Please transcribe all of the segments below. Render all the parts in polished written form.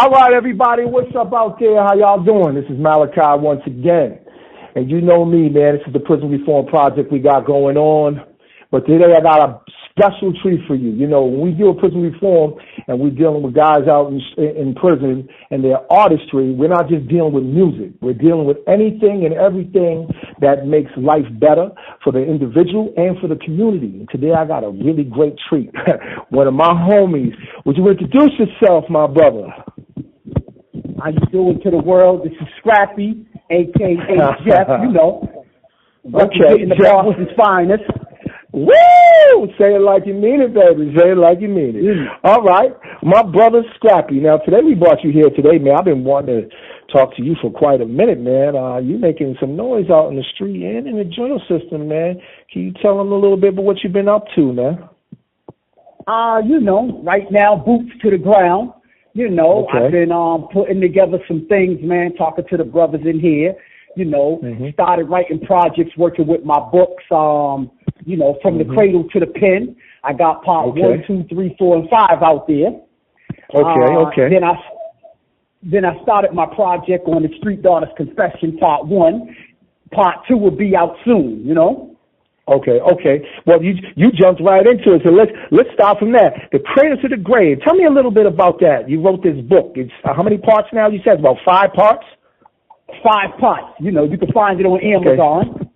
All right, everybody, what's up out there? How y'all doing? This is Malachi once again. And you know me, man. This is the Prison Reform Project we got going on. But today I got a special treat for you. You know, when we do a prison reform and we're dealing with guys out in prison and their artistry, we're not just dealing with music. We're dealing with anything and everything that makes life better for the individual and for the community. And today I got a really great treat. One of my homies. Would you introduce yourself, my brother? How you doing to the world? This is Scrappy, a.k.a. Jeff, you know. Okay, in the Boston's finest. Woo! Say it like you mean it, baby. Say it like you mean it. All right. My brother Scrappy. Now, today we brought you here today, man. I've been wanting to talk to you for quite a minute, man. You making some noise out in the street and in the jail system, man. Can you tell them a little bit about what you've been up to, man? You know, right now, boots to the ground. You know, okay. I've been putting together some things, man, talking to the brothers in here. You know, started writing projects, working with my books, you know, from the Cradle to the Penn. I got part 1, 2, 3, 4, and 5 out there. Okay. Then I started my project on the Street Daughter's Confession, part 1. Part 2 will be out soon, you know. Okay. Well, you jumped right into it, so let's start from that. The Cradle to the Grave. Tell me a little bit about that. You wrote this book. It's how many parts now? You said about 5 parts. 5 parts. You know, you can find it on Amazon.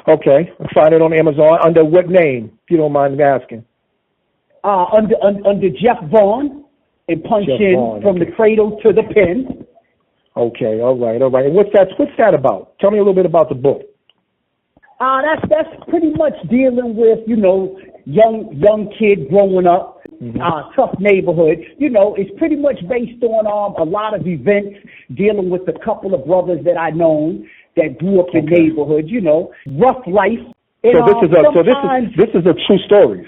Okay. Find it on Amazon. Under what name, if you don't mind me asking? Under Jeff Vaughn, and punch in from the Cradle to the Penn. Okay. All right. And what's that about? Tell me a little bit about the book. That's pretty much dealing with, you know, young kid growing up, tough neighborhood. You know, it's pretty much based on a lot of events dealing with a couple of brothers that I known that grew up in neighborhood. You know, rough life. And, this is a true story.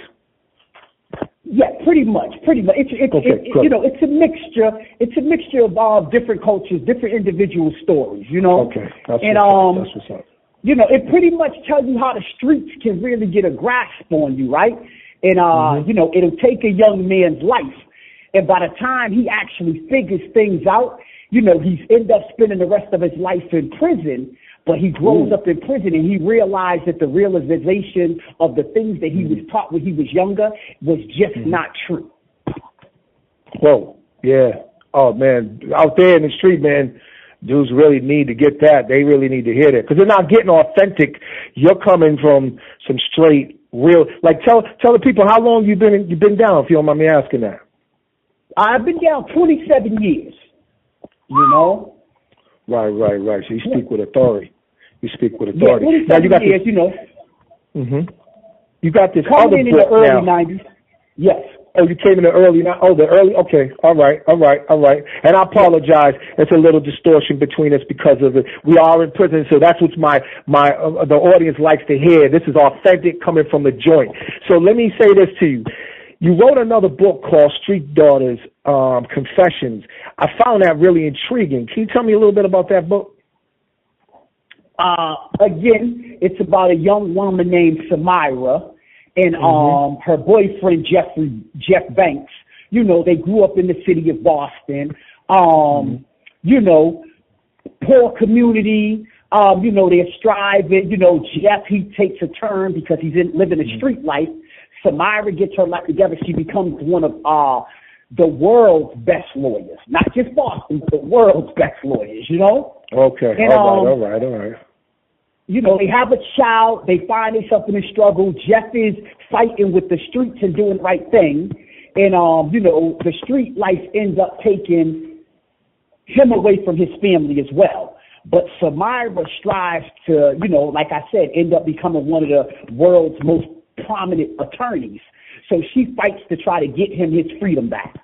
Yeah, pretty much. It's you know, it's a mixture. It's a mixture of different cultures, different individual stories. You know. Okay. That's what's up. You know, it pretty much tells you how the streets can really get a grasp on you, right? And, you know, it'll take a young man's life. And by the time he actually figures things out, you know, he's end up spending the rest of his life in prison, but he grows up in prison and he realized that the realization of the things that he was taught when he was younger was just not true. Whoa, yeah. Oh, man, out there in the street, man, dudes really need to get that. They really need to hear that because they're not getting authentic. You're coming from some straight, real. Like tell the people how long you've been down. If you don't mind me asking that. I've been down 27 years. You know. Right. So you speak with authority. Yeah, 27 now you got years. You know. You got this coming other in the early now. 90s. Yes. Oh, you came in the early. The early. Okay, all right. And I apologize. It's a little distortion between us because of it. We are in prison, so that's what the audience likes to hear. This is authentic coming from the joint. So let me say this to you. You wrote another book called Street Daughters Confessions. I found that really intriguing. Can you tell me a little bit about that book? Again, it's about a young woman named Samira. And her boyfriend, Jeff Banks, you know, they grew up in the city of Boston. You know, poor community. You know, they're striving. You know, Jeff, he takes a turn because he's living a street life. Samira gets her life together. She becomes one of the world's best lawyers. Not just Boston, but the world's best lawyers, you know? Okay, and, all right. You know, they have a child. They find themselves in a struggle. Jeff is fighting with the streets and doing the right thing. And, you know, the street life ends up taking him away from his family as well. But Samira strives to, you know, like I said, end up becoming one of the world's most prominent attorneys. So she fights to try to get him his freedom back.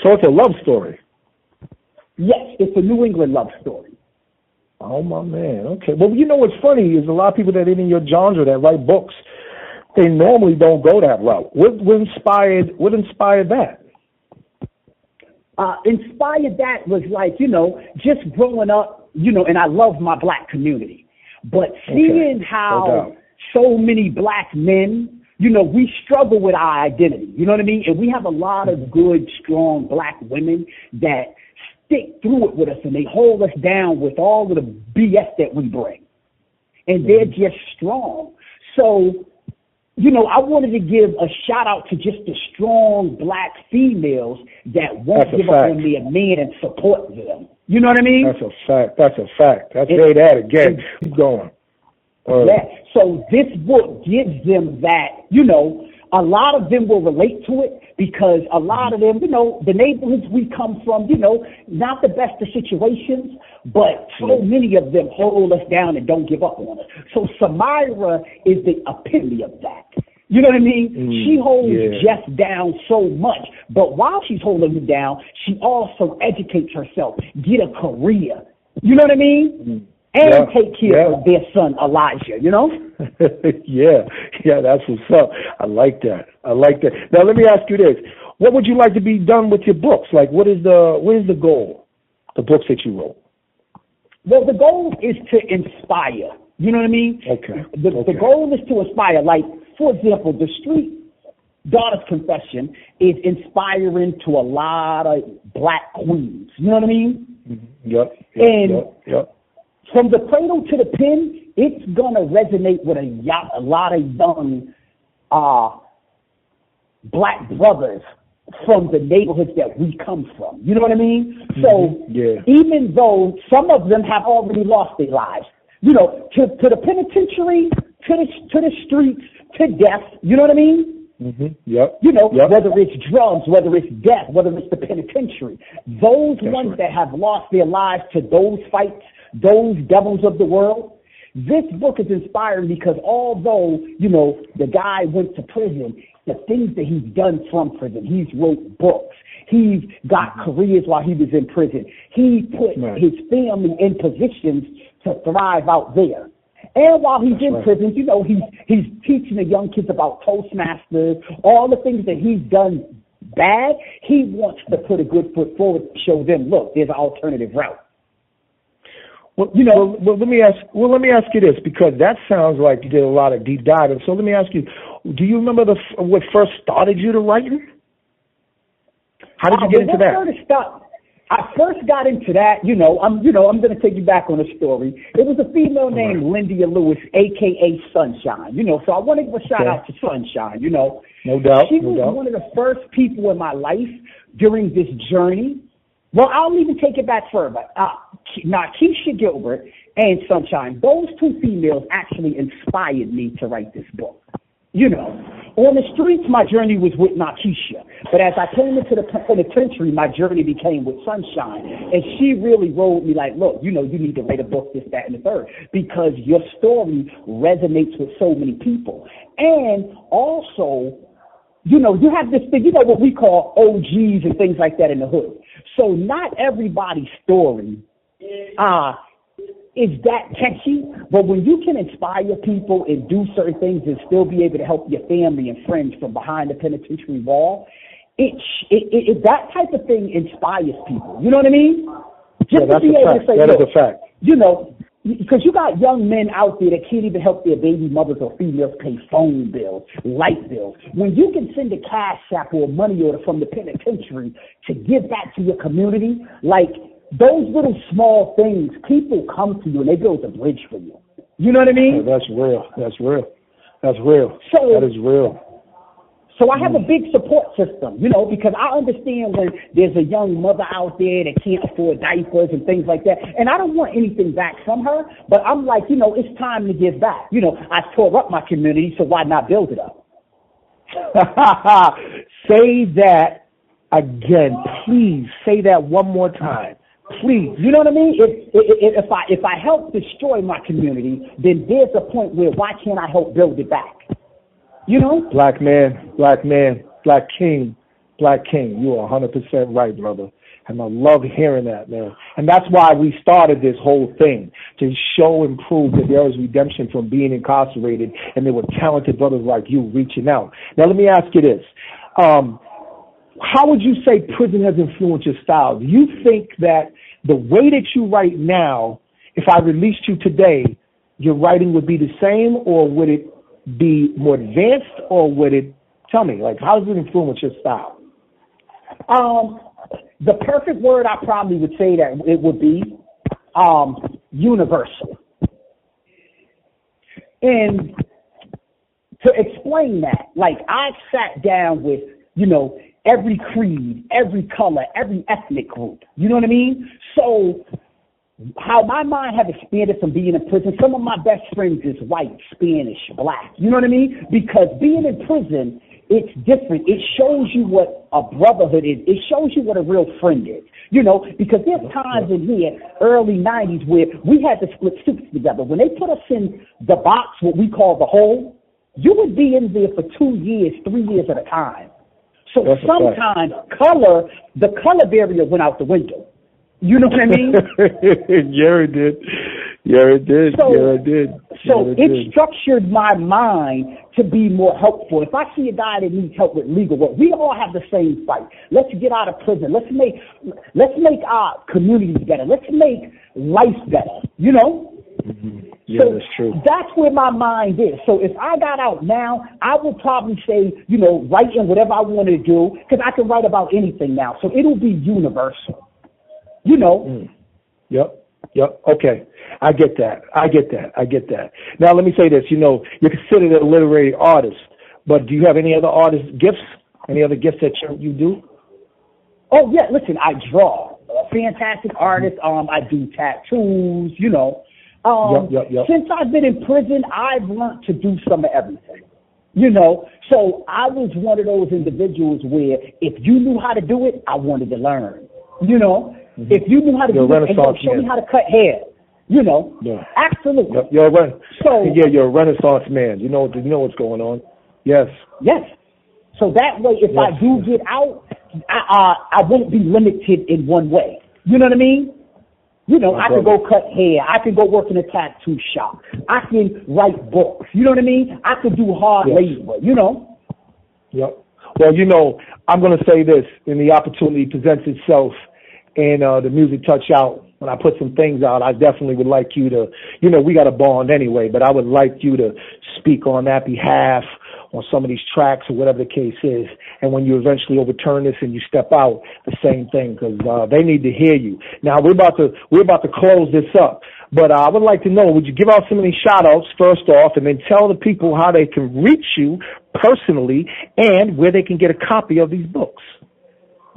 So it's a love story. Yes, it's a New England love story. Oh, my man. Okay. Well, you know what's funny is a lot of people that are in your genre that write books, they normally don't go that route. What inspired that? Inspired that was like, you know, just growing up, you know, and I love my black community. But seeing how so many black men, we struggle with our identity. You know what I mean? And we have a lot of good, strong black women that stick through it with us, and they hold us down with all of the BS that we bring. And they're just strong. So, I wanted to give a shout out to just the strong black females that won't give up on their men and support them. You know what I mean? That's a fact. That's a fact. That's say that again. Keep going. Yeah. So this book gives them that, a lot of them will relate to it because a lot of them, the neighborhoods we come from, not the best of situations, but so many of them hold us down and don't give up on us. So Samira is the epitome of that. You know what I mean? She holds Jess down so much, but while she's holding him down, she also educates herself, get a career. You know what I mean? And take care of their son, Elijah, Yeah, that's what's up. I like that. Now, let me ask you this. What would you like to be done with your books? Like, what is the goal, the books that you wrote? Well, the goal is to inspire. You know what I mean? Okay. The goal is to inspire. Like, for example, The Street Daughter's Confession is inspiring to a lot of black queens. You know what I mean? Yep. From the cradle to the pen, it's going to resonate with a lot of young black brothers from the neighborhoods that we come from. You know what I mean? So even though some of them have already lost their lives, to the penitentiary, to the streets, to death, you know what I mean? Whether it's drugs, whether it's death, whether it's the penitentiary, those ones that have lost their lives to those fights, those devils of the world. This book is inspiring because although, the guy went to prison, the things that he's done from prison, he's wrote books. He's got careers while he was in prison. He put his family in positions to thrive out there. And while he's in prison, he's teaching the young kids about Toastmasters, all the things that he's done bad. He wants to put a good foot forward to show them, look, there's an alternative route. Well, let me ask you this, because that sounds like you did a lot of deep diving. So let me ask you, do you remember what first started you to writing? How did you get into that? I first got into that, I'm going to take you back on a story. It was a female named Lyndia Lewis, a.k.a. Sunshine, so I want to give a shout out to Sunshine, No doubt. She was one of the first people in my life during this journey. Well, I'll even take it back further. Now, Keisha Gilbert and Sunshine, those two females actually inspired me to write this book. On the streets, my journey was with Nakisha. But as I came into the penitentiary, my journey became with Sunshine. And she really rolled me like, look, you need to write a book, this, that, and the third. Because your story resonates with so many people. And also, you have this thing, what we call OGs and things like that in the hood. So not everybody's story is that catchy, but when you can inspire people and do certain things and still be able to help your family and friends from behind the penitentiary wall, it that type of thing inspires people. You know what I mean? Just to be able to say, that is a fact. Because you got young men out there that can't even help their baby mothers or females pay phone bills, light bills. When you can send a cash app or a money order from the penitentiary to give back to your community, like those little small things, people come to you and they build a bridge for you. You know what I mean? That's real. So, that is real. So I have a big support system, because I understand when there's a young mother out there that can't afford diapers and things like that. And I don't want anything back from her, but I'm like, it's time to give back. I tore up my community, so why not build it up? Say that again, please. Say that one more time. Please. You know what I mean? If I help destroy my community, then there's a point where why can't I help build it back? Black man, black king. You are 100% right, brother. And I love hearing that, man. And that's why we started this whole thing, to show and prove that there is redemption from being incarcerated, and there were talented brothers like you reaching out. Now, let me ask you this. How would you say prison has influenced your style? Do you think that the way that you write now, if I released you today, your writing would be the same, or would it be more advanced, or would it, tell me, like, how does it influence your style? The perfect word I probably would say that it would be universal. And to explain that, like, I sat down with, every creed, every color, every ethnic group. You know what I mean? So how my mind have expanded from being in prison, some of my best friends is white, Spanish, black. You know what I mean? Because being in prison, it's different. It shows you what a brotherhood is. It shows you what a real friend is. Because there's times in here, early 90s, where we had to split suits together. When they put us in the box, what we call the hole, you would be in there for 2 years, 3 years at a time. So sometimes the color barrier went out the window. You know what I mean? Yeah, it did. Yeah, it did. So it structured my mind to be more helpful. If I see a guy that needs help with legal work, we all have the same fight. Let's get out of prison. Let's make our communities better. Let's make life better. Mm-hmm. Yeah, so that's true. That's where my mind is. So if I got out now, I would probably say, writing whatever I want to do, because I can write about anything now. So it'll be universal. Yep. Okay. I get that. Now, let me say this. You're considered a literary artist, but do you have any other gifts? Any other gifts that you do? Oh, yeah. Listen, I draw. Fantastic artist. I do tattoos, Yep. Since I've been in prison, I've learned to do some of everything. So I was one of those individuals where if you knew how to do it, I wanted to learn. Mm-hmm. If you knew how to do it, and show me how to cut hair. Yeah. Absolutely. Yep. You're a Renaissance man. You know what's going on. Yes. So that way, if I do get out, I won't be limited in one way. You know what I mean? I can go cut hair. I can go work in a tattoo shop. I can write books. You know what I mean? I can do hard labor. Yep. Well, I'm going to say this, and the opportunity presents itself, and the music touch out. When I put some things out, I definitely would like you to, we got a bond anyway, but I would like you to speak on that behalf on some of these tracks or whatever the case is. And when you eventually overturn this and you step out, the same thing, because they need to hear you. Now we're about to close this up, but I would like to know, would you give out some of these shout outs first off, and then tell the people how they can reach you personally and where they can get a copy of these books?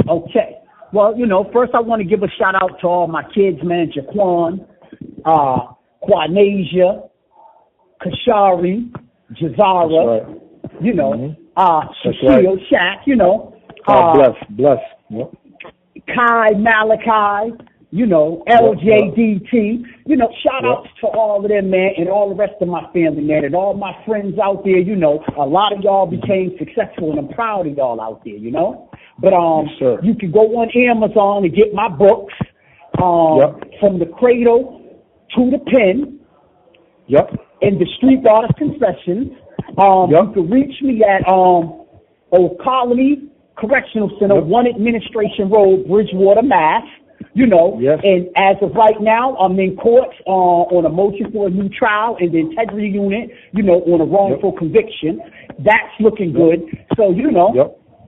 Okay. Well, first I want to give a shout out to all my kids, man, Jaquan, Quanasia, Kashari, Jazara, Cecile, Shaq, bless. Yep. Kai, Malachi, LJDT, shout outs to all of them, man, and all the rest of my family, man, and all my friends out there, a lot of y'all became successful, and I'm proud of y'all out there, But you can go on Amazon and get my books, from the Cradle to the Penn, and the Street Artist Confessions. You can reach me at Old Colony Correctional Center, 1 Administration Road, Bridgewater, Mass. And as of right now, I'm in court on a motion for a new trial in the integrity unit, on a wrongful conviction. That's looking good. So,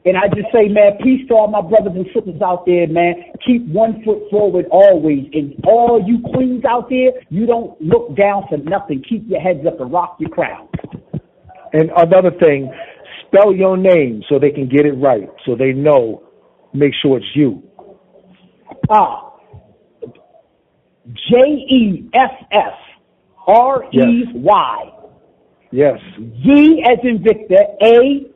and I just say, man, peace to all my brothers and sisters out there, man. Keep 1 foot forward always. And all you queens out there, you don't look down for nothing. Keep your heads up and rock your crown. And another thing, spell your name so they can get it right, so they know, make sure it's you. Jeffrey. Yes. Z as in Victor, Aughn.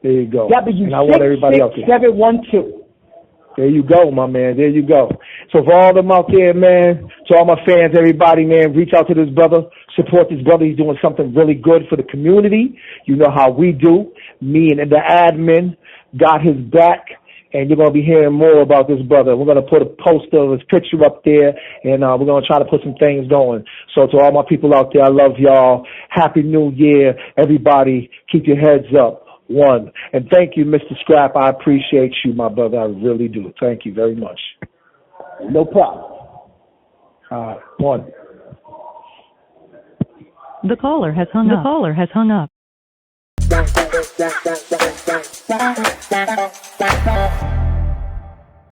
There you go. W66712. And I want everybody else to. There you go, my man. There you go. So for all them out there, man, to all my fans, everybody, man, reach out to this brother. Support this brother. He's doing something really good for the community. You know how we do. Me and the admin got his back. And you're going to be hearing more about this brother. We're going to put a poster of his picture up there, and we're going to try to put some things going. So to all my people out there, I love y'all. Happy New Year. Everybody, keep your heads up. One. And thank you, Mr. Scrap. I appreciate you, my brother. I really do. Thank you very much. No problem. One. The caller has hung up. The caller has hung up.